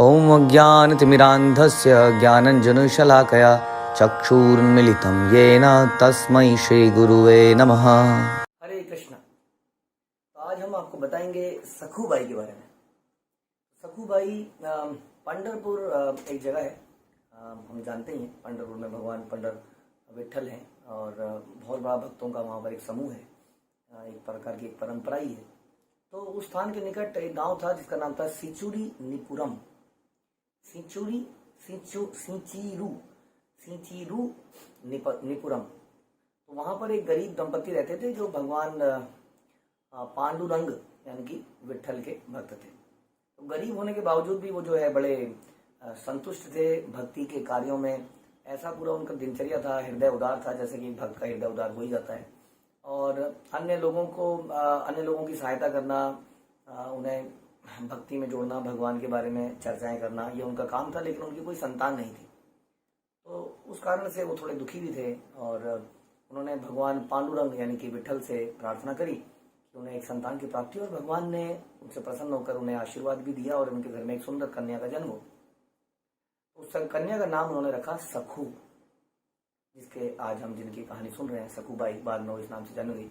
ॐ अज्ञानतिमिरान्धस्य ज्ञानञ्जनशलाकया चक्षुरुन्मीलितं येन तस्मै श्रीगुरुवे नमः। हरे कृष्ण। तो आज हम आपको बताएंगे सखूबाई के बारे में। सखूबाई पंढरपुर एक जगह है, हम जानते हैं पंढरपुर में भगवान पंडर विठल हैं और बहुत बड़ा भक्तों का वहाँ पर एक समूह है, एक प्रकार की एक परंपरा ही है। तो उस स्थान के निकट एक गांव था जिसका नाम था सिंचीरू निपुरम। तो वहाँ पर एक गरीब दंपति रहते थे जो भगवान पांडुरंग यानी कि विठल के भक्त थे। तो गरीब होने के बावजूद भी वो जो है बड़े संतुष्ट थे भक्ति के कार्यों में। ऐसा पूरा उनका दिनचर्या था, हृदय उदार था, जैसे कि भक्त का हृदय उदार हो ही जाता है। और अन्य लोगों की सहायता करना, उन्हें भक्ति में जोड़ना, भगवान के बारे में चर्चाएं करना, ये उनका काम था। लेकिन उनकी कोई संतान नहीं थी, तो उस कारण से वो थोड़े दुखी भी थे और उन्होंने भगवान पांडुरंग यानी कि विठल से प्रार्थना करी कि उन्हें एक संतान की प्राप्ति हो। और भगवान ने उनसे प्रसन्न होकर उन्हें आशीर्वाद भी दिया और उनके घर में एक सुंदर कन्या का जन्म हो। उस कन्या का नाम उन्होंने रखा सखू, जिसके आज हम जिनकी कहानी सुन रहे हैं, सखूबाई, बाद में इस नाम से जानी गई।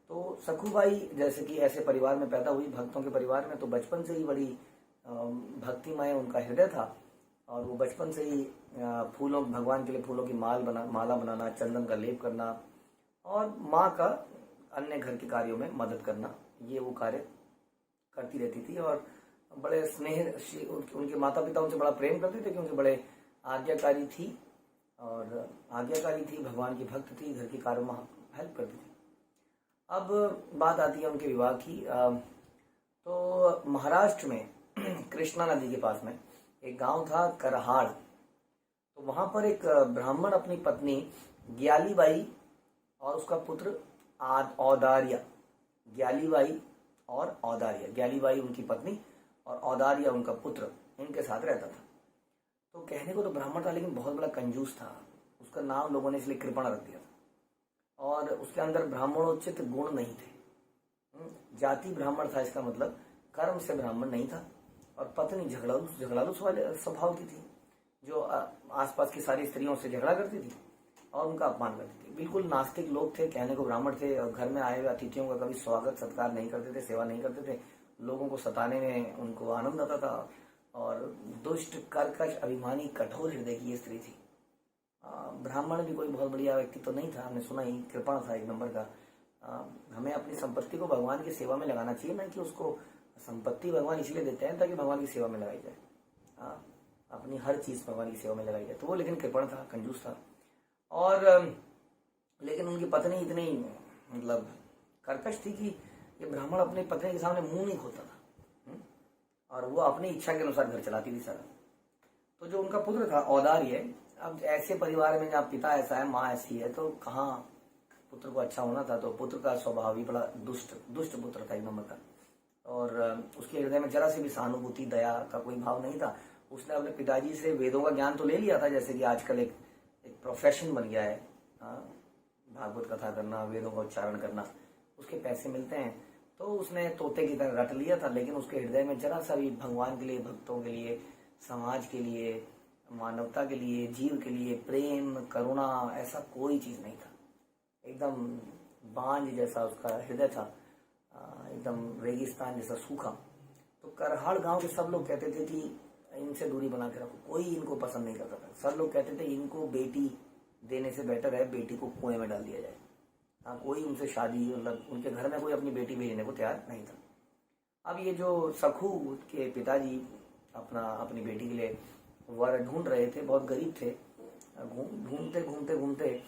तो सखूबाई जैसे कि ऐसे परिवार में पैदा हुई, भक्तों के परिवार में, तो बचपन से ही बड़ी भक्तिमय उनका हृदय था। और वो बचपन से ही भगवान के लिए फूलों की माला बनाना, चंदन का लेप करना और माँ का अन्य घर के कार्यों में मदद करना, ये वो कार्य करती रहती थी। और बड़े स्नेह, उनके माता पिता उनसे बड़ा प्रेम करते थे क्योंकि बड़े आज्ञाकारी थी भगवान की भक्त थी, घर के कार्यों में हेल्प करती थी। अब बात आती है उनके विवाह की। तो महाराष्ट्र में कृष्णा नदी के पास में एक गांव था करहाड़। तो वहां पर एक ब्राह्मण अपनी पत्नी ग्यालीबाई और उसका पुत्र औदार्य, ग्यालीबाई उनकी पत्नी और औदार्य उनका पुत्र, इनके साथ रहता था। तो कहने को तो ब्राह्मण था लेकिन बहुत बड़ा कंजूस था। उसका नाम लोगों ने इसलिए कृपण रख दिया था। और उसके अंदर ब्राह्मणोचित गुण नहीं थे। जाति ब्राह्मण था, इसका मतलब कर्म से ब्राह्मण नहीं था। और पत्नी झगड़ालू स्वभाव की थी, जो आसपास की सारी स्त्रियों से झगड़ा करती थी और उनका अपमान करती थी। बिल्कुल नास्तिक लोग थे, कहने को ब्राह्मण थे और घर में आए हुए अतिथियों का कभी स्वागत सत्कार नहीं करते थे, सेवा नहीं करते थे। लोगों को सताने में उनको आनंद आता था। और दुष्ट, कर्कश, अभिमानी, कठोर हृदय की ये स्त्री थी। ब्राह्मण भी कोई बहुत बढ़िया व्यक्ति तो नहीं था, हमने सुना ही, कृपण था एक नंबर का। हमें अपनी संपत्ति को भगवान की सेवा में लगाना चाहिए, ना कि उसको संपत्ति भगवान इसलिए देते हैं ताकि भगवान की सेवा में लगाई जाए। अपनी हर चीज भगवान की सेवा में लगाई जाए। तो वो लेकिन कृपण था, कंजूस था। और लेकिन उनकी पत्नी इतनी मतलब कर्कश थी कि ये ब्राह्मण अपनी पत्नी के सामने मुंह नहीं खोलता था और वो अपनी इच्छा के अनुसार घर चलाती थी सारा। तो जो उनका पुत्र था औदार्य, अब ऐसे परिवार में जहाँ पिता ऐसा है, माँ ऐसी है, तो कहाँ पुत्र को अच्छा होना था। तो पुत्र का स्वभाव ही बड़ा दुष्ट पुत्र था एक नंबर का। और उसके हृदय में जरा सी भी सहानुभूति, दया का कोई भाव नहीं था। उसने अपने पिताजी से वेदों का ज्ञान तो ले लिया था, जैसे कि आजकल एक प्रोफेशन बन गया है, भागवत कथा करना, वेदों का उच्चारण करना, उसके पैसे मिलते हैं। तो उसने तोते की तरह रट लिया था। लेकिन उसके हृदय में जरा सा भी भगवान के लिए, भक्तों के लिए, समाज के लिए, मानवता के लिए, जीव के लिए प्रेम, करुणा, ऐसा कोई चीज नहीं था। एकदम बांझ जैसा उसका हृदय था, एकदम रेगिस्तान जैसा सूखा। तो करहाड़ गांव के सब लोग कहते थे कि इनसे दूरी बना के रखो, कोई इनको पसंद नहीं करता था। सब लोग कहते थे इनको बेटी देने से बेटर है बेटी को कुएं में डाल दिया जाए। कोई उनसे शादी, मतलब उनके घर में कोई अपनी बेटी भेजने को तैयार नहीं था। अब ये जो सखू के पिताजी अपनी बेटी के लिए वर ढूंढ रहे थे, बहुत गरीब थे। घूमते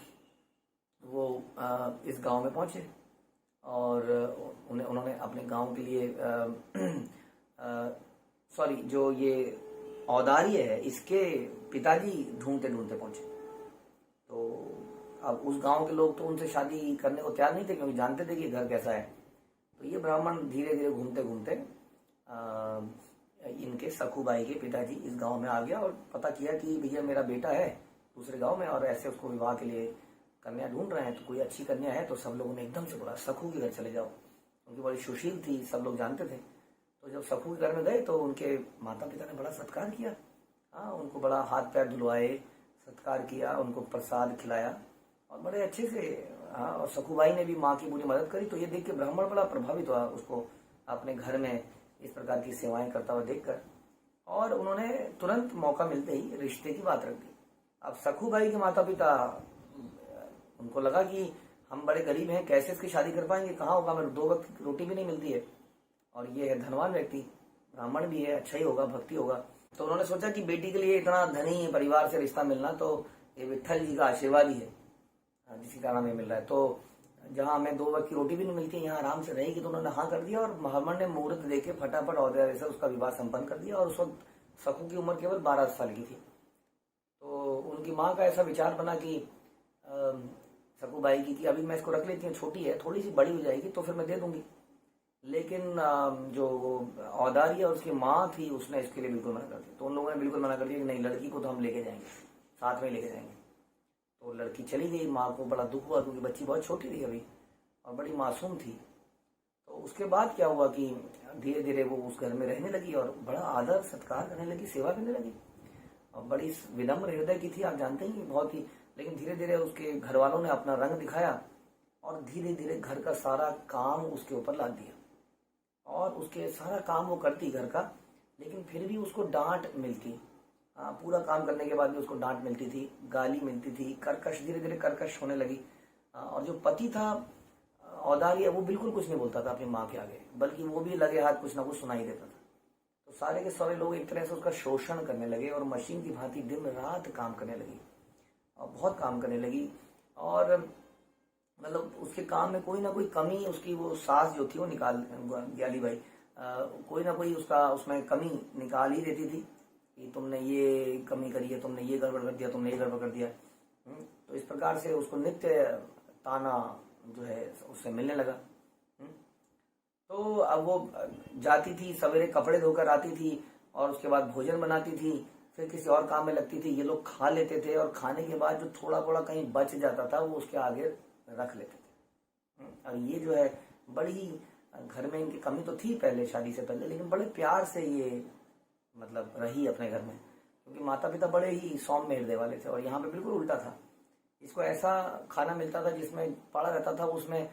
वो इस गांव में पहुंचे और उन्होंने अपने गांव के लिए जो ये औदार्य है, इसके पिताजी ढूंढते पहुंचे। तो अब उस गांव के लोग तो उनसे शादी करने को तैयार नहीं थे क्योंकि जानते थे कि घर कैसा है। तो ये ब्राह्मण धीरे धीरे घूमते इनके सखूबाई के पिताजी इस गांव में आ गया और पता किया कि भैया मेरा बेटा है दूसरे गांव में और ऐसे उसको विवाह के लिए कन्या ढूंढ रहे हैं, तो कोई अच्छी कन्या है। तो सब लोगों ने एकदम से बोला सखू के घर चले जाओ, उनकी बड़ी सुशील थी, सब लोग जानते थे। तो जब सखू के घर में गए तो उनके माता पिता ने बड़ा सत्कार किया। हाँ, उनको बड़ा हाथ पैर धुलवाए, सत्कार किया, उनको प्रसाद खिलाया और बड़े अच्छे से। हाँ, और सखूबाई ने भी माँ की पूरी मदद करी। तो ये देख के ब्राह्मण बड़ा प्रभावित हुआ उसको अपने घर में इस प्रकार की सेवाएं करता हुआ देखकर, और उन्होंने तुरंत मौका मिलते ही रिश्ते की बात रख दी। अब सखूबाई के माता पिता, उनको लगा कि हम बड़े गरीब हैं, कैसे इसकी शादी कर पाएंगे, कहाँ होगा, मेरे 2 वक्त की रोटी भी नहीं मिलती है, और ये है धनवान व्यक्ति, ब्राह्मण भी है, अच्छा ही होगा, भक्ति होगा। तो उन्होंने सोचा कि बेटी के लिए इतना धनी परिवार से रिश्ता मिलना तो ये विट्ठल जी का आशीर्वाद ही है, जिसके कारण हमें मिल रहा है। तो जहाँ हमें 2 वक्त की रोटी भी नहीं मिलती, यहाँ आराम से रहेगी। तो उन्होंने हाँ कर दिया और ब्राह्मण ने मुहूर्त देके फटाफट औरत से उसका विवाह संपन्न कर दिया। और उस वक्त सखू की उम्र केवल 12 साल की थी। तो उनकी माँ का ऐसा विचार बना कि सखूबाई की कि अभी मैं इसको रख लेती हूँ, छोटी है, थोड़ी सी बड़ी हो जाएगी तो फिर मैं दे दूंगी। लेकिन जो औदारी और उसकी माँ थी उसने इसके लिए बिल्कुल मना कर दिया। तो उन लोगों ने बिल्कुल मना कर दिया कि नहीं, लड़की को तो हम लेके जाएंगे, साथ में लेके जाएंगे। तो लड़की चली गई। माँ को बड़ा दुख हुआ क्योंकि बच्ची बहुत छोटी थी अभी और बड़ी मासूम थी। तो उसके बाद क्या हुआ कि धीरे धीरे वो उस घर में रहने लगी और बड़ा आदर सत्कार करने लगी, सेवा करने लगी, और बड़ी विनम्र हृदय की थी, आप जानते ही बहुत ही। लेकिन धीरे धीरे उसके घर वालों ने अपना रंग दिखाया और धीरे धीरे घर का सारा काम उसके ऊपर लाद दिया और उसके सारा काम वो करती घर का, लेकिन फिर भी उसको डांट मिलती। पूरा काम करने के बाद भी उसको डांट मिलती थी, गाली मिलती थी, कर्कश, धीरे धीरे कर्कश होने लगी। और जो पति था औदार्य, वो बिल्कुल कुछ नहीं बोलता था अपनी माँ के आगे, बल्कि वो भी लगे हाथ कुछ ना कुछ सुनाई देता था। तो सारे के सारे लोग एक तरह से उसका शोषण करने लगे और मशीन की भांति दिन रात काम करने लगी और बहुत काम करने लगी। और मतलब उसके काम में कोई ना कोई कमी, उसकी वो सास जो थी वो निकाल, ग्याली बाई, कोई ना कोई उसका उसमें कमी निकाल ही देती थी कि तुमने ये कमी करी है, तुमने ये गड़बड़ कर दिया, तुमने ये गड़बड़ कर दिया। तो इस प्रकार से उसको नित्य ताना जो है उससे मिलने लगा। तो अब वो जाती थी, सवेरे कपड़े धोकर आती थी और उसके बाद भोजन बनाती थी, फिर किसी और काम में लगती थी। ये लोग खा लेते थे और खाने के बाद जो थोड़ा थोड़ा कहीं बच जाता था वो उसके आगे रख लेते थे। और ये जो है बड़ी, घर में इनकी कमी तो थी पहले, शादी से पहले, लेकिन बड़े प्यार से ये मतलब रही अपने घर में, क्योंकि माता पिता बड़े ही सौम्य हृदय वाले थे। और यहाँ पे बिल्कुल उल्टा था, इसको ऐसा खाना मिलता था जिसमें पड़ा रहता था, उसमें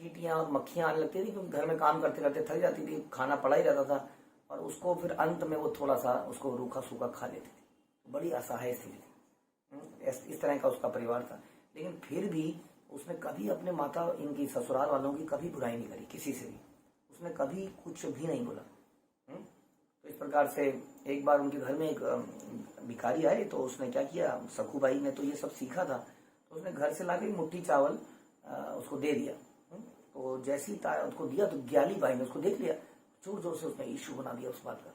चींटियां और मक्खियां आने लगती थी, क्योंकि घर में काम करते करते थक जाती थी, खाना पड़ा ही रहता था और उसको फिर अंत में वो थोड़ा सा उसको रूखा सूखा खा लेती थी। बड़ी असहाय स्थिति थी, इस तरह का उसका परिवार था। लेकिन फिर भी उसने कभी अपने माता, इनकी ससुराल वालों की कभी बुराई नहीं करी, किसी से भी उसने कभी कुछ भी नहीं बोला। तो इस प्रकार से एक बार उनके घर में एक भिखारी आए, तो उसने क्या किया, सखूबाई ने तो ये सब सीखा था, तो उसने घर से लाके मुट्ठी चावल उसको दे दिया। तो जैसे ही उसको दिया तो ग्याली बाई ने उसको देख लिया, जोर जोर से उसने इशू बना दिया उस बात का।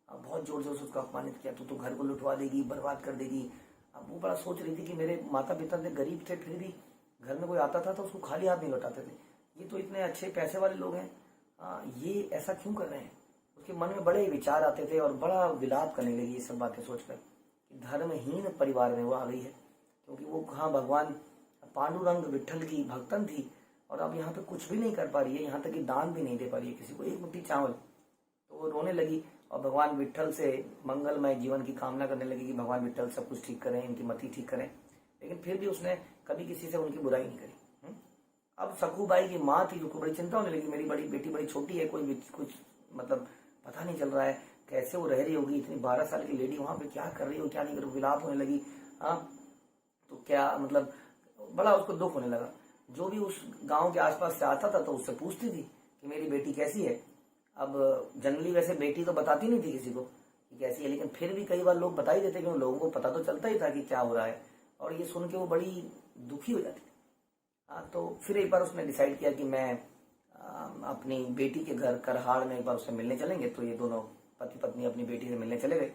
अब बहुत जोर जोर से उसको अपमानित किया, तो घर को लुटवा देगी, बर्बाद कर देगी। अब वो बड़ा सोच रही थी कि मेरे माता पिता थे, गरीब थे, फिर भी घर में कोई आता था तो उसको खाली हाथ नहीं लौटाते थे, ये तो इतने अच्छे पैसे वाले लोग हैं, ये ऐसा क्यों कर रहे हैं। उसके मन में बड़े विचार आते थे और बड़ा विलाप करने लगी ये सब बातें सोचकर कि धर्महीन परिवार में वो आ गई है, क्योंकि वो कहाँ भगवान पांडुरंग विट्ठल की भक्तन थी और अब यहाँ पे कुछ भी नहीं कर पा रही है, यहाँ तक कि दान भी नहीं दे पा रही है किसी को, एक मुट्ठी चावल। तो वो रोने लगी और भगवान विट्ठल से मंगलमय जीवन की कामना करने लगी कि भगवान विट्ठल सब कुछ ठीक करें, इनकी मति ठीक करें। लेकिन फिर भी उसने कभी किसी से उनकी बुराई नहीं करी। अब सखूबाई की माँ थी, उसको बड़ी चिंता होने लगी, मेरी बड़ी बेटी बड़ी छोटी है, कोई कुछ मतलब पता नहीं चल रहा है कैसे वो रह रही होगी, इतनी 12 साल की लेडी वहां पे क्या कर रही हो, क्या नहीं कर रही, विलाप होने लगी। तो क्या मतलब बड़ा उसको दुख होने लगा। जो भी उस गांव के आसपास से आता था तो उससे पूछती थी कि मेरी बेटी कैसी है। अब जनरली वैसे बेटी तो बताती नहीं थी किसी को कि कैसी है, लेकिन फिर भी कई बार लोग बता ही देते, क्योंकि लोगों को पता तो चलता ही था कि क्या हो रहा है, और ये सुन के वो बड़ी दुखी हो जाती थी। तो फिर एक बार उसने डिसाइड किया कि मैं अपनी बेटी के घर करहाड़ में एक बार उससे मिलने चलेंगे। तो ये दोनों पति पत्नी अपनी बेटी से मिलने चले गए।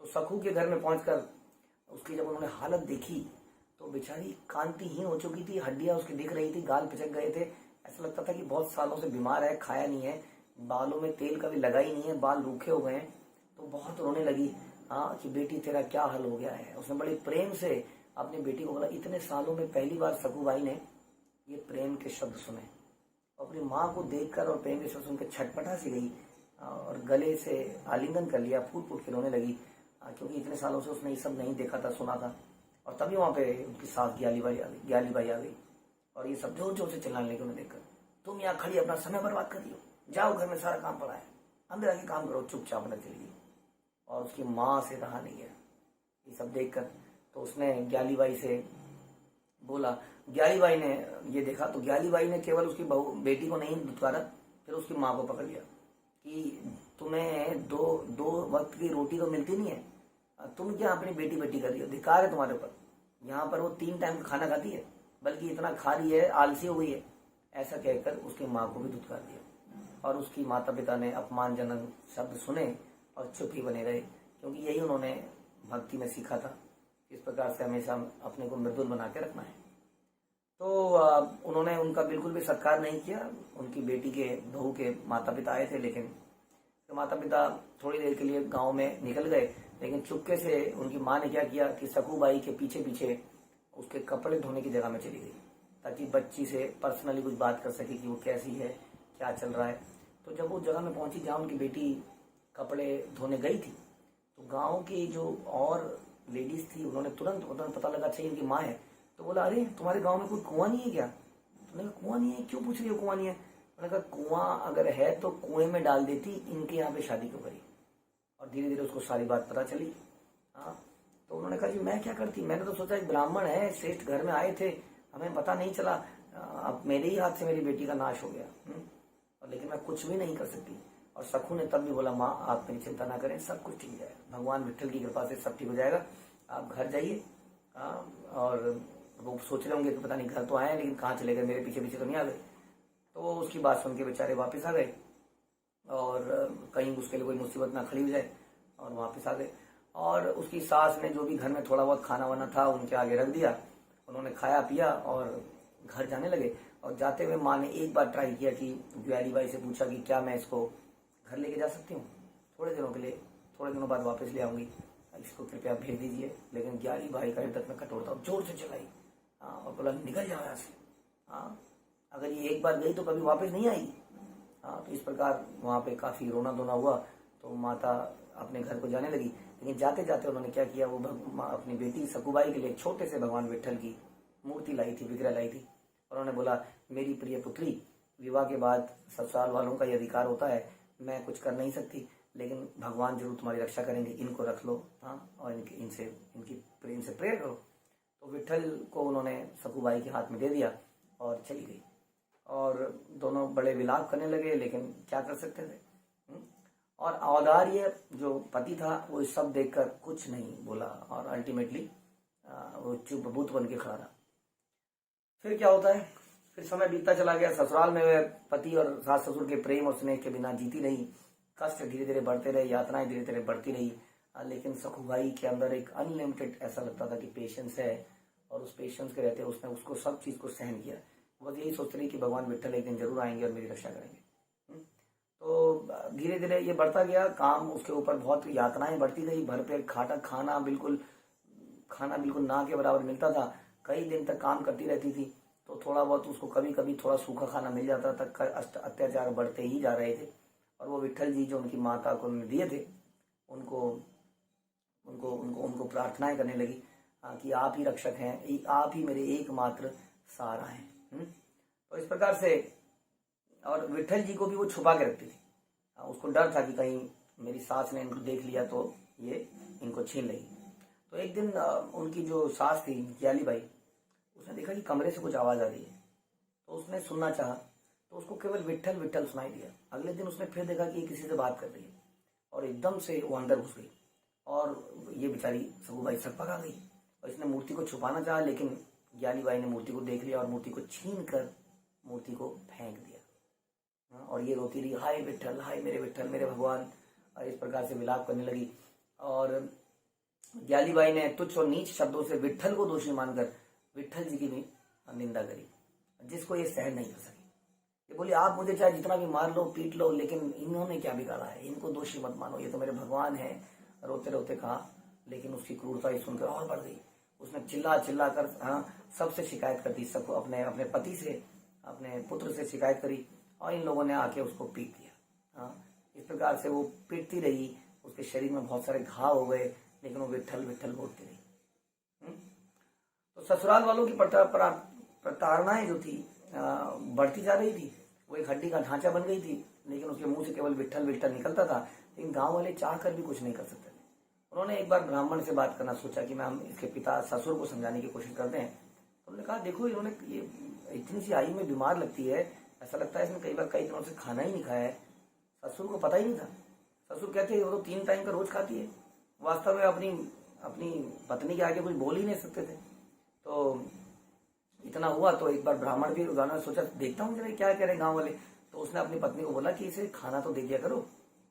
तो सखू के घर में पहुंचकर उसकी जब उन्होंने हालत देखी तो बेचारी कांतिहीन हो चुकी थी, हड्डियां उसकी दिख रही थी, गाल पिचक गए थे, ऐसा लगता था कि बहुत सालों से बीमार है, खाया नहीं है, बालों में तेल कभी लगा ही नहीं है, बाल रूखे हो गए हैं। तो बहुत रोने लगी कि बेटी तेरा क्या हाल हो गया है। उसने बड़े प्रेम से अपनी बेटी को बोला। इतने सालों में पहली बार सखूबाई ने ये प्रेम के शब्द सुने, अपनी माँ को देखकर और प्रेम के शब्द सुनकर छटपटा सी गई और गले से आलिंगन कर लिया, फूट फूट के रोने लगी, क्योंकि इतने सालों से उसने ये सब नहीं देखा था, सुना था। और तभी वहाँ पे उनकी सास ग्याली बाई आ गई और ये सब जोर जोर से चिल्लाने लगे उन्हें देखकर, तुम यहाँ खड़ी अपना समय बर्बाद कर रही हो, जाओ घर में सारा काम पड़ा है, अंदर आके काम करो, चुपचाप न चली गई। और उसकी माँ से रहा नहीं है ये सब देखकर, तो उसने ग्याली बाई से बोला। ग्याली बाई ने ये देखा तो ग्याली बाई ने केवल उसकी बेटी को नहीं दुत्कारा, फिर उसकी माँ को पकड़ लिया कि तुम्हें दो वक्त की रोटी तो मिलती नहीं है, तुम क्या अपनी बेटी बेटी कर रही हो, धिक्कार है तुम्हारे ऊपर। यहाँ पर वो 3 टाइम खाना खाती है, बल्कि इतना खा रही है, आलसी हो गई है। ऐसा कहकर उसकी माँ को भी दुत्कार दिया और उसकी माता पिता ने अपमानजनक शब्द सुने और चुप ही बने रहे, क्योंकि यही उन्होंने भक्ति में सीखा था, इस प्रकार से हमेशा अपने को मृदुल बना के रखना है। तो उन्होंने उनका बिल्कुल भी सत्कार नहीं किया। उनकी बेटी के बहू के माता पिता आए थे, लेकिन तो माता पिता थोड़ी देर के लिए गांव में निकल गए, लेकिन चुपके से उनकी माँ ने क्या किया कि सकूबाई के पीछे पीछे उसके कपड़े धोने की जगह में चली गई, ताकि बच्ची से पर्सनली कुछ बात कर सके कि वो कैसी है, क्या चल रहा है। तो जब वो जगह में पहुंची जहाँ उनकी बेटी कपड़े धोने गई थी, तो गाँव की जो और लेडीज थी उन्होंने तुरंत पता लगा अच्छा इनकी माँ है, तो बोला अरे तुम्हारे गाँव में कोई कुआं नहीं है क्या? तो मैंने कहा कुआं नहीं है, क्यों पूछ रही हो कुआं नहीं है? मैंने कहा कुआं अगर है तो कुएं में डाल देती, इनके यहाँ पे शादी क्यों करी? और धीरे धीरे उसको सारी बात पता चली। हाँ, तो उन्होंने कहा जी मैं क्या करती, मैंने तो सोचा एक ब्राह्मण है, श्रेष्ठ घर में आए थे, हमें पता नहीं चला, अब मेरे ही हाथ से मेरी बेटी का नाश हो गया। और लेकिन मैं कुछ भी नहीं कर सकती। और सखू ने तब भी बोला माँ आप मेरी चिंता ना करें, सब कुछ ठीक हो जाएगा, भगवान विट्ठल की कृपा से सब ठीक हो जाएगा, आप घर जाइए। और वो सोच रहे होंगे कि पता नहीं घर तो आए लेकिन कहाँ चले गए, मेरे पीछे पीछे तो नहीं आ गए। तो वो उसकी बात सुन के बेचारे वापस आ गए और कहीं उसके लिए कोई मुसीबत ना खड़ी हो जाए, और वापस आ गए। और उसकी सास ने जो भी घर में थोड़ा बहुत खाना वाना था उनके आगे रख दिया, उन्होंने खाया पिया और घर जाने लगे। और जाते हुए माँ ने एक बार ट्राई किया कि ग्याली बाई से पूछा कि क्या मैं इसको घर लेके जा सकती हूँ थोड़े दिनों के लिए, थोड़े दिनों बाद वापस ले आऊँगी, इसको कृपया भेज दीजिए। लेकिन ग्याली बाई का हिरदत में कठोरता जोर से चलाई और बोला निकल जाओ यहाँ से, अगर ये एक बार गई तो कभी वापस नहीं आएगी। तो इस प्रकार वहाँ पे काफ़ी रोना धोना हुआ। तो माता अपने घर को जाने लगी, लेकिन जाते जाते उन्होंने क्या किया, वो अपनी बेटी सकूबाई के लिए छोटे से भगवान विट्ठल की मूर्ति लाई थी, विग्रह लाई थी। और उन्होंने बोला मेरी प्रिय पुत्री, विवाह के बाद ससुराल वालों का ये अधिकार होता है, मैं कुछ कर नहीं सकती, लेकिन भगवान जरूर तुम्हारी रक्षा करेंगे, इनको रख लो। और इनसे प्रेयर करो। तो विट्ठल को उन्होंने सकूबाई के हाथ में दे दिया और चली गई। और दोनों बड़े विलाप करने लगे, लेकिन क्या कर सकते थे। और औदार्य जो पति था वो इस सब देखकर कुछ नहीं बोला और अल्टीमेटली वो चुप बूत बन के खड़ा रहा। फिर क्या होता है, फिर समय बीतता चला गया। ससुराल में वह पति और सास ससुर के प्रेम और स्नेह के बिना जीती रही, कष्ट धीरे धीरे बढ़ते रहे, यातनाएं धीरे धीरे बढ़ती रही। लेकिन सखूबाई के अंदर एक अनलिमिटेड ऐसा लगता था कि पेशेंस है, और उस पेशेंस के रहते उसने उसको सब चीज को सहन किया। बस यही सोचते रही कि भगवान विट्ठल एक दिन जरूर आएंगे और मेरी रक्षा करेंगे। तो धीरे धीरे ये बढ़ता गया, काम उसके ऊपर बहुत यातनाएं बढ़ती गई। भरपेट खाना बिल्कुल ना के बराबर मिलता था। कई दिन तक काम करती रहती थी, तो थोड़ा बहुत उसको कभी कभी थोड़ा सूखा खाना मिल जाता था। अत्याचार बढ़ते ही जा रहे थे। और वो विट्ठल जी जो उनकी माता को दिए थे, उनको प्रार्थनाएं करने लगी कि आप ही रक्षक हैं, आप ही मेरे एकमात्र सहारा हैं। तो इस प्रकार से, और विट्ठल जी को भी वो छुपा के रखती थी। उसको डर था कि कहीं मेरी सास ने इनको देख लिया तो ये इनको छीन लेगी। तो एक दिन उनकी जो सास थी ग्याली बाई, उसने देखा कि कमरे से कुछ आवाज आ रही है, तो उसने सुनना चाहा, तो उसको केवल विट्ठल विट्ठल सुनाई दिया। अगले दिन उसने फिर देखा कि ये किसी से बात कर रही है, और एकदम से वो अंदर घुस गई और ये बेचारी सकूबाई सकपक आ गई। और इसने मूर्ति को छुपाना चाहा, लेकिन ग्याली बाई ने मूर्ति को देख लिया और मूर्ति को छीन कर मूर्ति को फेंक दिया। और ये रोती रही, हाय विट्ठल, हाय मेरे विट्ठल, मेरे भगवान, और इस प्रकार से विलाप करने लगी। और ग्याली बाई ने तुच्छ और नीच शब्दों से विट्ठल को दोषी मानकर विट्ठल जी की भी निंदा करी, जिसको ये सहन नहीं कर सकी। ये बोली आप मुझे चाहे जितना भी मार लो पीट लो, लेकिन इन्होंने क्या बिगाड़ा है, इनको दोषी मत मानो, ये तो मेरे भगवान है। रोते रोते कहा, लेकिन उसकी क्रूरता ही सुनकर और बढ़ गई। उसने चिल्ला कर सबसे शिकायत कर दी, सबको, अपने पति से, अपने पुत्र से शिकायत करी, और इन लोगों ने आके उसको पीट दिया। इस प्रकार से वो पीटती रही, उसके शरीर में बहुत सारे घाव हो गए, लेकिन वो विट्ठल विट्ठल बोलती रही। तो ससुराल वालों की प्रताड़नाएं जो थी बढ़ती जा रही थी। वो एक हड्डी का ढांचा बन गई थी, लेकिन उसके मुंह से केवल विट्ठल विट्ठल निकलता था, लेकिन गांव वाले चाह कर भी कुछ नहीं कर सकते थे। उन्होंने एक बार ब्राह्मण से बात करना सोचा कि मैं हम इसके पिता ससुर को समझाने की कोशिश करते हैं। तो उन्होंने कहा देखो इन्होंने ये इतनी सी आयु में बीमार लगती है, ऐसा लगता है इसने कई बार कई दिनों से खाना ही नहीं खाया है। ससुर को पता ही नहीं था। ससुर कहते हैं वो तो 3 टाइम का रोज खाती है। वास्तव में अपनी पत्नी के आगे कुछ बोल ही नहीं सकते थे। तो इतना हुआ तो एक बार ब्राह्मण भी उन्होंने सोचा देखता हूँ जरा क्या कह रहे हैं गाँव वाले। तो उसने अपनी पत्नी को बोला कि इसे खाना तो दे दिया करो।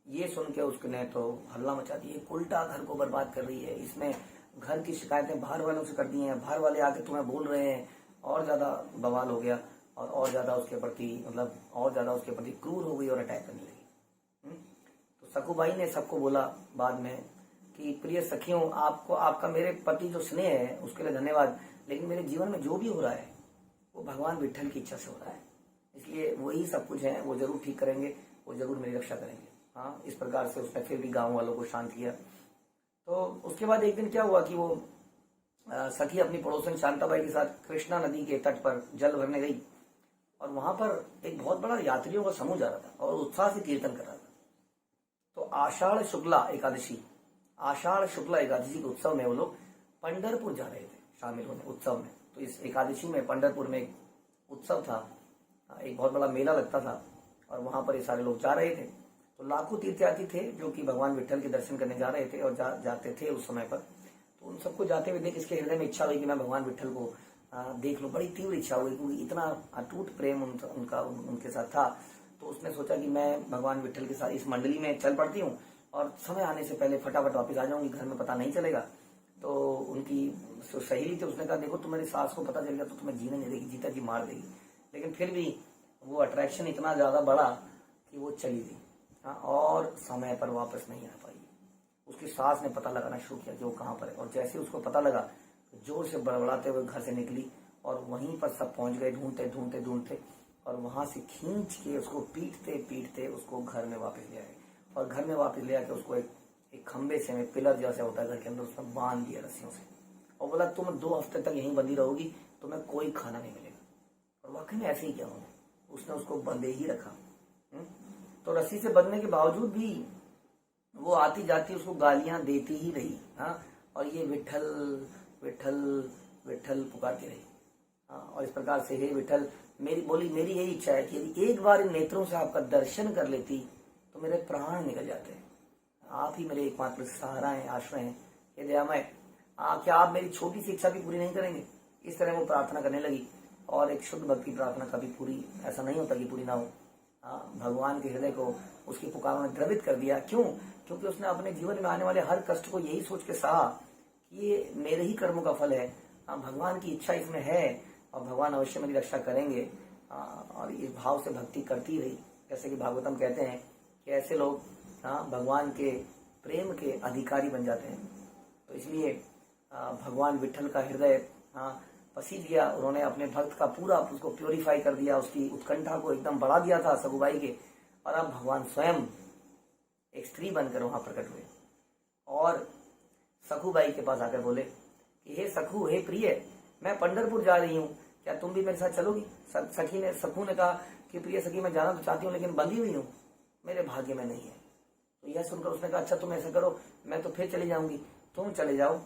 ये सुन के उसने तो हल्ला मचा दिया, उल्टा घर को बर्बाद कर रही है, इसने घर की शिकायतें बाहर वालों से कर दी हैं, बाहर वाले आके तुम्हें बोल रहे हैं। और ज्यादा बवाल हो गया और ज्यादा उसके प्रति और ज्यादा उसके प्रति क्रूर हो गई और अटैक करने लगी। तो सखुबाई ने सबको बोला बाद में कि प्रिय सखियों, आपको आपका मेरे प्रति जो स्नेह है उसके लिए धन्यवाद, लेकिन मेरे जीवन में जो भी हो रहा है वो भगवान विट्ठल की इच्छा से हो रहा है, इसलिए वही सब कुछ है, वो जरूर ठीक करेंगे, वो जरूर मेरी रक्षा करेंगे। हाँ, इस प्रकार से उसने फिर भी गांव वालों को शांत किया। तो उसके बाद एक दिन क्या हुआ कि वो सखी अपनी पड़ोसन शांताबाई के साथ कृष्णा नदी के तट पर जल भरने गई, और वहां पर एक बहुत बड़ा यात्रियों का समूह जा रहा था और उत्साह से कीर्तन कर रहा था। तो आषाढ़ शुक्ला एकादशी के उत्सव में वो लोग पंढरपुर जा रहे थे शामिल होने उत्सव में। तो इस एकादशी में पंढरपुर में एक उत्सव था, एक बहुत बड़ा मेला लगता था, और वहां पर ये सारे लोग जा रहे थे। तो लाखों तीर्थयात्री थे जो कि भगवान विट्ठल के दर्शन करने जा रहे थे और जाते थे उस समय पर। तो उन सबको जाते हुए देख इसके हृदय में इच्छा हुई कि मैं भगवान विट्ठल को देख लूं। बड़ी तीव्र इच्छा हुई क्योंकि इतना अटूट प्रेम उनके साथ था। तो उसने सोचा कि मैं भगवान विट्ठल के साथ इस मंडली में चल पड़ती हूँ और समय आने से पहले फटाफट वापस आ जाऊंगी, घर में पता नहीं चलेगा। तो उनकी सहेली थी, उसने कहा देखो तुम्हारी सास को पता चल गया तो तुम्हें जीने नहीं देगी, जीता जी मार देगी। लेकिन फिर भी वो अट्रैक्शन इतना ज्यादा बढ़ा कि वो चली गई और समय पर वापस नहीं आ पाई। उसकी सास ने पता लगाना शुरू किया कि वो कहाँ पर है, और जैसे उसको पता लगा तो जोर से बड़बड़ाते हुए घर से निकली और वहीं पर सब पहुंच गए ढूंढते, और वहां से खींच के उसको पीटते उसको घर में वापस ले आए। और घर में वापस ले आके उसको एक खंबे से में पिलर जैसे होता है घर के अंदर, उसमें बांध दिया रस्सियों से और बोला तुम 2 हफ्ते तक यहीं बंदी रहोगी, तुम्हें कोई खाना नहीं मिलेगा। और वाकई में ऐसे ही किया उसने उसको बंदे ही रखा। तो रस्सी से बंधने के बावजूद भी वो आती जाती उसको गालियां देती ही रही। और ये विट्ठल विट्ठल विट्ठल पुकारती रही। और इस प्रकार से हे विट्ठल, मेरी यही इच्छा है कि यदि एक बार इन नेत्रों से आपका दर्शन कर लेती तो मेरे प्राण निकल जाते। आप ही मेरे एकमात्र सहारा हैं, आश्रय हैं, ये दयामय। क्या आप मेरी छोटी सी इच्छा भी पूरी नहीं करेंगे? इस तरह वो प्रार्थना करने लगी। और एक शुद्ध भक्ति प्रार्थना कभी पूरी ऐसा नहीं होता कि पूरी ना हो। भगवान के हृदय को उसकी पुकारों ने द्रवित कर दिया। क्यों? क्योंकि उसने अपने जीवन में आने वाले हर कष्ट को यही सोच के सहा कि ये मेरे ही कर्मों का फल है। भगवान की इच्छा इसमें है और भगवान अवश्य मेरी रक्षा करेंगे। और इस भाव से भक्ति करती रही। जैसे कि भागवतम कहते हैं कि ऐसे लोग भगवान के प्रेम के अधिकारी बन जाते हैं। तो इसलिए भगवान विट्ठल का हृदय पसीज गया। उन्होंने अपने भक्त का पूरा उसको प्योरीफाई कर दिया, उसकी उत्कंठा को एकदम बढ़ा दिया था सखुबाई के। और अब भगवान स्वयं एक स्त्री बनकर वहां प्रकट हुए और सखुबाई के पास आकर बोले कि हे सखु, हे प्रिय, मैं पंढरपुर जा रही हूँ, क्या तुम भी मेरे साथ चलोगी? सखु ने कहा कि प्रिय सखी, मैं जाना तो चाहती हूँ लेकिन बंधी हुई हूँ, मेरे भाग्य में नहीं है। तो यह सुनकर उसने कहा अच्छा तुम ऐसा करो, मैं तो फिर चली जाऊंगी, तुम चले जाओ,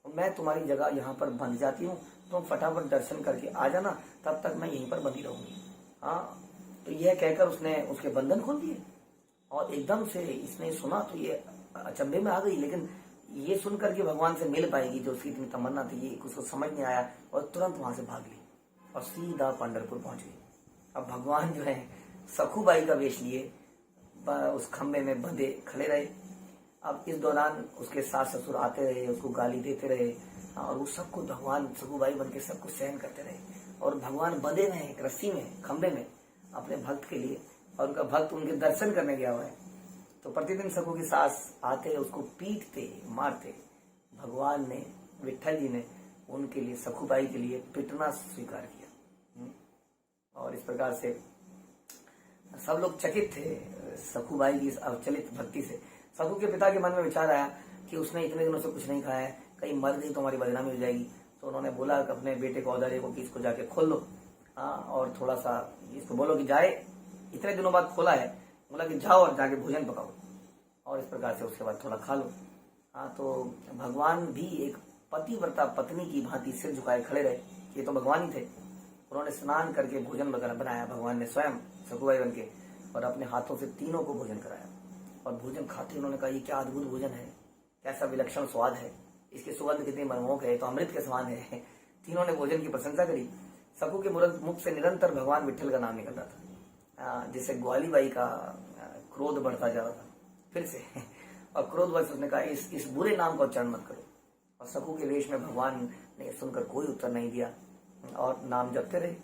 मैं तुम्हारी जगह यहाँ पर बंध जाती हूँ, तुम फटाफट दर्शन करके आ जाना, तब तक मैं यहीं पर बंधी रहूंगी। तो यह कहकर उसने उसके बंधन खोल दिए। और एकदम से इसने सुना तो ये अचंभे में आ गई, लेकिन ये सुनकर के भगवान से मिल पाएगी जो उसकी इतनी तमन्ना थी, ये उसको समझ नहीं आया और तुरंत वहां से भाग ली और सीधा पंढरपुर पहुंच गई। अब भगवान जो है सखुबाई का वेश लिए उस खंबे में बंधे खड़े रहे। अब इस दौरान उसके सास ससुर आते रहे, उसको गाली देते रहे और वो सबको भगवान सखुबाई बन के सबको सहन करते रहे। और भगवान बंधे रहे एक रस्सी में, खंबे में, अपने भक्त के लिए, और उनका भक्त उनके दर्शन करने गया हुआ है। तो प्रतिदिन सखु की सास आते, उसको पीटते मारते। भगवान ने, विट्ठल जी ने उनके लिए, सखुबाई के लिए पिटना स्वीकार किया। और इस प्रकार से सब लोग चकित थे। सखूबाई की इस अवचलित भक्ति से सखू के पिता के मन में विचार आया कि उसने इतने दिनों से कुछ नहीं खाया है, कहीं मर गई तो हमारी बदनामी हो जाएगी। तो उन्होंने बोला अपने बेटे को औदार्य को कि इसको जाके खोल लो, और थोड़ा सा इसको बोलो कि जाए, इतने दिनों बाद खोला है, बोला कि जाओ और जाके भोजन पकाओ और इस प्रकार से उसके बाद थोड़ा खा लो। तो भगवान भी एक पतिव्रता पत्नी की भांति सिर झुकाए खड़े रहे, ये तो भगवान ही थे। उन्होंने स्नान करके भोजन वगैरह बनाया, भगवान ने स्वयं सखुबाई बन के, और अपने हाथों से तीनों को भोजन कराया। और भोजन खाते उन्होंने कहा ये क्या अद्भुत भोजन है, कैसा विलक्षण स्वाद है, इसकी सुगंध कितनी मनमोहक है, तो अमृत के समान है। तीनों ने भोजन की प्रशंसा करी। सखू के मुख से निरंतर भगवान विठल का नाम निकल रहा था, जिससे ग्वाली बाई का क्रोध बढ़ता जा रहा था फिर से। और क्रोधवश उसने कहा इस बुरे नाम का उच्चारण मत करो। और सखू के वेश में भगवान ने सुनकर कोई उत्तर नहीं दिया और नाम जपते रहे।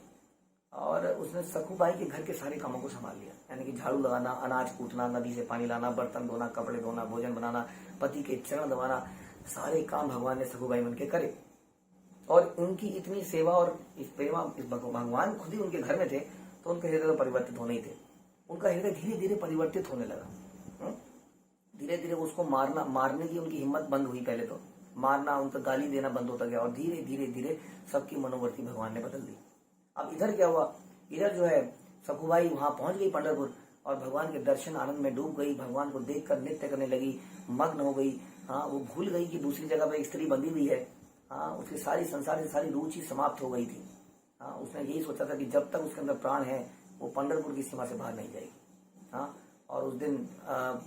और उसने सखूबाई के घर के सारे कामों को संभाल लिया, यानी कि झाड़ू लगाना, अनाज कूटना, नदी से पानी लाना, बर्तन धोना, कपड़े धोना, भोजन बनाना, पति के चरण दबाना, सारे काम भगवान ने सखूबाई बन के करे। और उनकी इतनी सेवा और इस प्रेमा, इस भगवान खुद ही उनके घर में थे, तो उनके हृदय तो परिवर्तित होने ही थे। उनका हृदय धीरे धीरे परिवर्तित होने लगा। धीरे धीरे उसको मारने की उनकी हिम्मत बंद हुई। पहले तो मारना, उनका गाली देना बंद होता गया, और धीरे धीरे धीरे सबकी मनोवृत्ति भगवान ने बदल दी। अब इधर क्या हुआ, इधर जो है सखूबाई वहां पहुंच गई पंढरपुर, और भगवान के दर्शन आनंद में डूब गई, भगवान को देखकर नृत्य करने लगी, मग्न हो गई। वो भूल गई कि दूसरी जगह पर एक स्त्री बंधी हुई है। उसकी सारी संसार से सारी रुचि समाप्त हो गई थी। उसने यही सोचा था कि जब तक उसके अंदर प्राण है वो पंढरपुर की सीमा से बाहर नहीं जाएगी। और उस दिन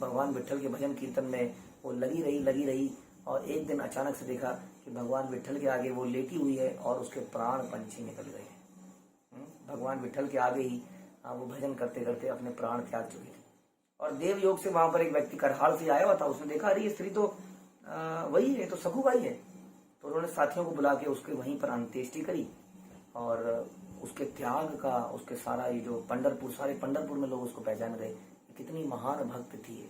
भगवान विठल के भजन कीर्तन में वो लगी रही, और एक दिन अचानक से देखा कि भगवान विठल के आगे वो लेटी हुई है और उसके प्राण पंछी निकल गए हैं। भगवान विठल के आगे ही वो भजन करते करते अपने प्राण त्याग चुकी थी। और देव योग से वहां पर एक व्यक्ति करहाल से आया हुआ था, उसने देखा अरे ये स्त्री तो वही है, तो सखूबाई है। तो उन्होंने साथियों को बुला के उसके वहीं पर अंत्येष्टि करी, और उसके त्याग का, उसके सारा ये जो सारे पंढरपुर में लोग उसको पहचान गए, कितनी महान भक्त थी ये।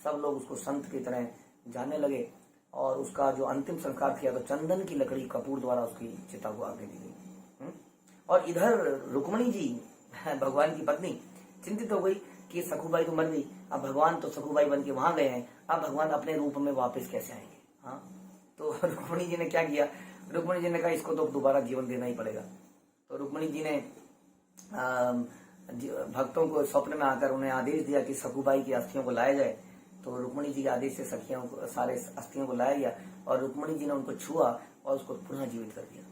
सब लोग उसको संत की तरह जानने लगे। और उसका जो अंतिम संस्कार किया तो चंदन की लकड़ी कपूर द्वारा उसकी चिता को आगे दी गई। और इधर रुक्मणी जी भगवान की पत्नी चिंतित हो गई कि सखूबाई तो मर गई, अब भगवान तो सखूबाई बन के वहां गए हैं, अब भगवान अपने रूप में वापस कैसे आएंगे। तो रुक्मणी जी ने क्या किया, रुक्मणी जी ने कहा इसको तो दोबारा जीवन देना ही पड़ेगा। तो रुक्मणी जी ने भक्तों को स्वप्न में आकर उन्हें आदेश दिया कि सखूबाई की अस्थियों को लाया जाए। तो रुक्मणी जी के आदेश से सखियों को, सारे अस्थियों को लाया गया, और रुक्मणी जी ने उनको छुआ और उसको पुनः जीवित कर दिया।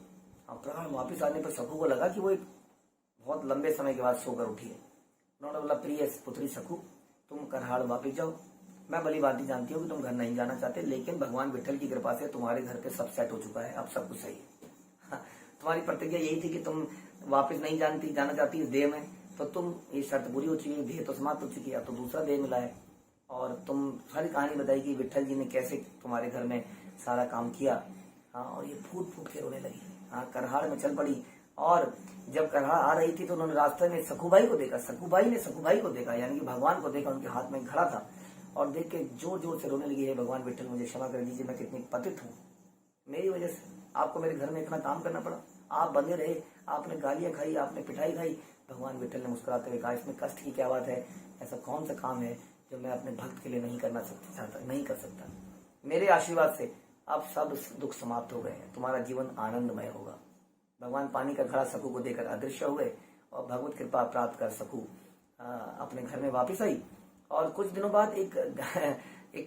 और प्राण वापिस आने पर सखू को लगा कि वो एक बहुत लंबे समय के बाद सोकर उठी है। उन्होंने बोला प्रिय पुत्री सखू, तुम करहाड़ वापिस जाओ, मैं भली बात जानती हूँ कि तुम घर नहीं जाना चाहते, लेकिन भगवान विठल की कृपा से तुम्हारे घर पे सब सेट हो चुका है, अब सब कुछ सही है। तुम्हारी प्रतिज्ञा यही थी कि तुम वापस नहीं जाना चाहती इस देह में, तो तुम ये शर्त पूरी हो चुकी है, देह तो समाप्त हो चुकी है, अब तो दूसरा देह मिला है। और तुम सारी कहानी बताई कि विठल जी ने कैसे तुम्हारे घर में सारा काम किया। और ये फूट फूट के रोने लगी। करहाड़ में चल पड़ी। और जब करहाड़ आ रही थी तो उन्होंने रास्ते में सखूबाई को देखा, सखूबाई ने सखूबाई को देखा, यानी कि भगवान को देखा, उनके हाथ में घड़ा था, और देख के जोर जोर से रोने लगी, है भगवान विठल मुझे क्षमा कर दीजिए, मैं कितनी पतित हूँ, मेरी वजह से आपको मेरे घर में इतना काम करना पड़ा, आप बंधे रहे, आपने गालियां खाई, आपने पिटाई खाई। भगवान विठल ने मुस्कुराते हुए कहा इसमें कष्ट की क्या बात है, ऐसा कौन सा काम है जो मैं अपने भक्त के लिए नहीं कर सकता। मेरे आशीर्वाद से अब सब दुख समाप्त हो गए हैं, तुम्हारा जीवन आनंदमय होगा। भगवान पानी का घड़ा सखू को देकर अदृश्य हुए, और भगवत कृपा प्राप्त कर सखू अपने घर में वापस आई। और कुछ दिनों बाद एक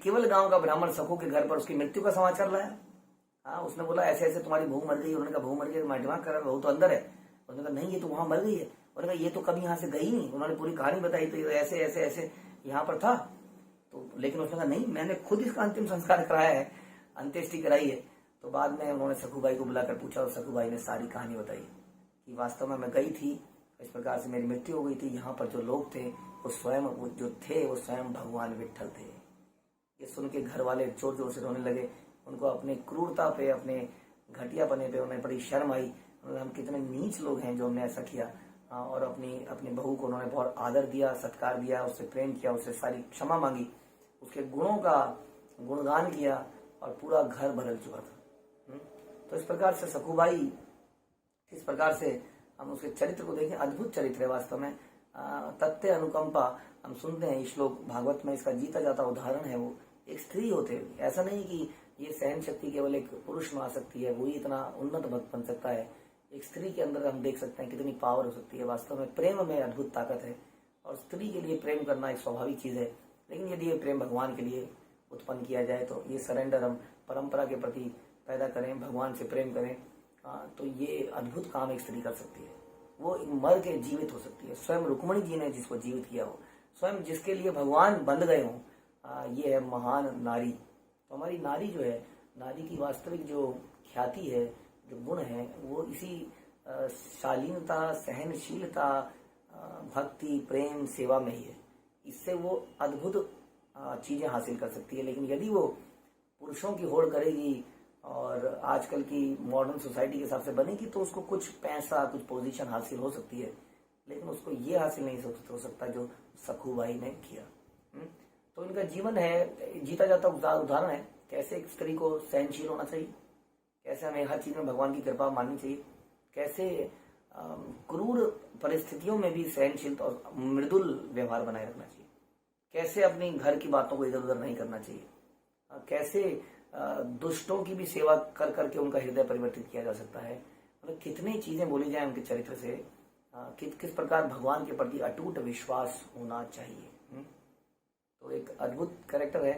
केवल गांव का ब्राह्मण सखू के घर पर उसकी मृत्यु का समाचार लाया। उसने बोला ऐसे ऐसे तुम्हारी बहू मर गई। उन्होंने कहा बहू मर गई, मैं दिमाग कर रहा, बहू तो अंदर है। उसने कहा नहीं, ये तो वहां मर गई है। उन्होंने कहा ये तो कभी यहाँ से गई नहीं। उन्होंने पूरी कहानी बताई, तो ऐसे ऐसे ऐसे यहाँ पर था। तो लेकिन उसने कहा नहीं, मैंने खुद इसका अंतिम संस्कार कराया है, अंत्येष्टि कराई है। तो बाद में उन्होंने सखूबाई को बुलाकर पूछा, और सखूबाई ने सारी कहानी बताई कि वास्तव में मैं गई थी, इस प्रकार से मेरी मृत्यु हो गई थी। यहाँ पर जो लोग थे वो स्वयं भगवान विठल थे। ये सुन के घर वाले जोर जोर से रोने लगे। उनको अपने क्रूरता पे, अपने घटियापने पे उन्हें बड़ी शर्म आई। हम कितने नीच लोग हैं जो हमने ऐसा किया। और अपनी बहू को उन्होंने बहुत आदर दिया, सत्कार दिया, उससे प्रेम किया, उससे सारी क्षमा मांगी, उसके गुणों का गुणगान किया, और पूरा घर बदल चुका था। तो इस प्रकार से सखूबाई, इस प्रकार से हम उसके चरित्र को देखें, अद्भुत चरित्र है वास्तव में। तथ्य अनुकंपा हम सुनते हैं श्लोक भागवत में, इसका जीता जाता उदाहरण है वो एक स्त्री होते हुए। ऐसा नहीं कि ये सहन शक्ति केवल एक पुरुष में आ सकती है, वही इतना उन्नत भक्त बन सकता है। एक स्त्री के अंदर हम देख सकते हैं कितनी पावर हो सकती है। वास्तव में प्रेम में अद्भुत ताकत है और स्त्री के लिए प्रेम करना एक स्वाभाविक चीज है। लेकिन यदि ये प्रेम भगवान के लिए उत्पन्न किया जाए तो ये सरेंडर हम परंपरा के प्रति पैदा करें, भगवान से प्रेम करें, तो ये अद्भुत काम एक स्त्री कर सकती है। वो मर के जीवित हो सकती है। स्वयं रुक्मणी जी ने जिसको जीवित किया हो, स्वयं जिसके लिए भगवान बंध गए हों, ये है महान नारी। तो हमारी नारी जो है, नारी की वास्तविक जो ख्याति है, जो गुण है, वो इसी शालीनता, सहनशीलता, भक्ति, प्रेम, सेवा में ही है। इससे वो अद्भुत चीजें हासिल कर सकती है। लेकिन यदि वो पुरुषों की होड़ करेगी और आजकल की मॉडर्न सोसाइटी के हिसाब से बनेगी तो उसको कुछ पैसा, कुछ पोजीशन हासिल हो सकती है, लेकिन उसको ये हासिल नहीं हो सकता जो सखूबाई ने किया। तो इनका जीवन है जीता जाता उदाहरण है कैसे एक स्त्री को सहनशील होना चाहिए, कैसे हमें हर चीज में भगवान की कृपा माननी चाहिए, कैसे क्रूर परिस्थितियों में भी सहनशीलता और मृदुल व्यवहार बनाए रखना चाहिए, कैसे अपनी घर की बातों को इधर उधर नहीं करना चाहिए, कैसे दुष्टों की भी सेवा कर करके उनका हृदय परिवर्तित किया जा सकता है। मतलब कितनी चीजें बोली जाए उनके चरित्र से, किस प्रकार भगवान के प्रति अटूट विश्वास होना चाहिए। तो एक अद्भुत कैरेक्टर है।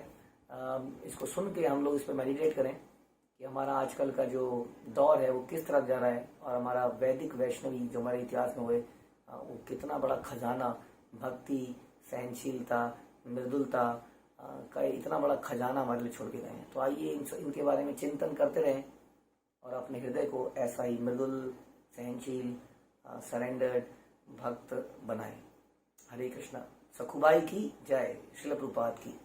इसको सुन के हम लोग इस पर मेडिटेट करें कि हमारा आजकल का जो दौर है वो किस तरफ जा रहा है और हमारा वैदिक वैष्णवी जो हमारे इतिहास में हुए वो कितना बड़ा खजाना, भक्ति, सहनशीलता, मृदुलता का इतना बड़ा खजाना हमारे लिए छोड़ के गए हैं। तो आइए इनके बारे में चिंतन करते रहें और अपने हृदय को ऐसा ही मृदुल, सहनशील, सरेंडर्ड भक्त बनाएं। हरे कृष्णा। सखुबाई की जय। श्रील प्रभुपाद की।